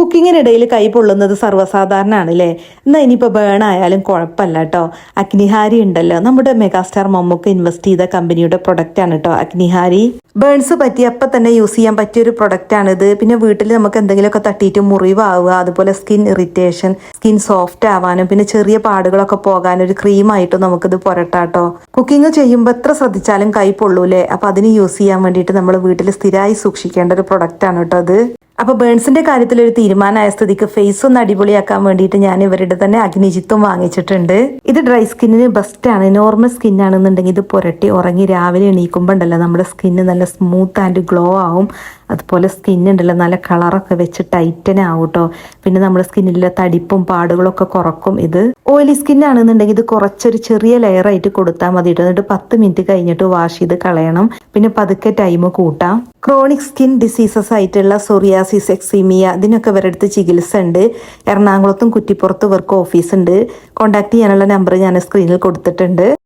കുക്കിങ്ങിനിടയിൽ കൈ പൊള്ളുന്നത് സർവ്വസാധാരണമാണ് അല്ലേ? എന്നാൽ ഇനിയിപ്പോൾ ബേൺ ആയാലും കുഴപ്പമില്ല കേട്ടോ. അഗ്നിഹാരി ഉണ്ടല്ലോ, നമ്മുടെ മെഗാസ്റ്റാർ മമ്മൂക്ക് ഇൻവെസ്റ്റ് ചെയ്ത കമ്പനിയുടെ പ്രൊഡക്റ്റാണ് കേട്ടോ അഗ്നിഹാരി. ബേൺസ് പറ്റി അപ്പം തന്നെ യൂസ് ചെയ്യാൻ പറ്റിയൊരു പ്രൊഡക്റ്റാണിത്. പിന്നെ വീട്ടിൽ നമുക്ക് എന്തെങ്കിലുമൊക്കെ തട്ടിയിട്ട് മുറിവാവുക, അതുപോലെ സ്കിൻ ഇറിറ്റേഷൻ, സ്കിൻ സോഫ്റ്റ് ആവാനും പിന്നെ ചെറിയ പാടുകളൊക്കെ പോകാനും ഒരു ക്രീമായിട്ടും നമുക്കിത് പുരട്ടാട്ടോ. കുക്കിംഗ് ചെയ്യുമ്പോൾ എത്ര ശ്രദ്ധിച്ചാലും കൈ പൊള്ളൂലേ? അപ്പം അതിന് യൂസ് ചെയ്യാൻ വേണ്ടിയിട്ട് നമ്മൾ വീട്ടിൽ സ്ഥിരമായി സൂക്ഷിക്കേണ്ട ഒരു പ്രൊഡക്റ്റാണ് കേട്ടോ അത്. അപ്പോൾ ബേൺസിന്റെ കാര്യത്തിൽ ഒരു തീരുമാനമായ സ്ഥിതിക്ക് ഫേസ് ഒന്ന് അടിപൊളിയാക്കാൻ വേണ്ടിയിട്ട് ഞാൻ ഇവരുടെ തന്നെ അഗ്നിജിത്തും വാങ്ങിച്ചിട്ടുണ്ട്. ഇത് ഡ്രൈ സ്കിന്നിന് ബെസ്റ്റ് ആണ്. നോർമൽ സ്കിൻ ആണെന്നുണ്ടെങ്കിൽ ഇത് പുരട്ടി ഉറങ്ങി രാവിലെ എണീക്കുമ്പോൾ ഉണ്ടല്ലോ നമ്മുടെ സ്കിന്ന് നല്ല സ്മൂത്ത് ആൻഡ് ഗ്ലോ ആവും. അതുപോലെ സ്കിന്നുണ്ടല്ലോ നല്ല കളറൊക്കെ വെച്ച് ടൈറ്റൻ ആവും കേട്ടോ. പിന്നെ നമ്മുടെ സ്കിന്നിലെ തടിപ്പും പാടുകളൊക്കെ കുറക്കും. ഇത് ഓയിലി സ്കിൻ ആണെന്നുണ്ടെങ്കിൽ ഇത് കുറച്ചൊരു ചെറിയ ലെയർ ആയിട്ട് കൊടുത്താൽ മതി കേട്ടോ. എന്നിട്ട് 10 മിനിറ്റ് കഴിഞ്ഞിട്ട് വാഷ് ചെയ്ത് കളയണം. പിന്നെ പതുക്കെ ടൈം കൂട്ടാം. ക്രോണിക് സ്കിൻ ഡിസീസസ് ആയിട്ടുള്ള സോറിയാസിസ്, എക്സീമിയ, ഇതിനൊക്കെ ഇവരുടെ അടുത്ത് ചികിത്സ ഉണ്ട്. എറണാകുളത്തും കുറ്റിപ്പുറത്തും ഇവർക്ക് ഓഫീസ് ഉണ്ട്. കോൺടാക്ട് ചെയ്യാനുള്ള നമ്പർ ഞാൻ സ്ക്രീനിൽ കൊടുത്തിട്ടുണ്ട്.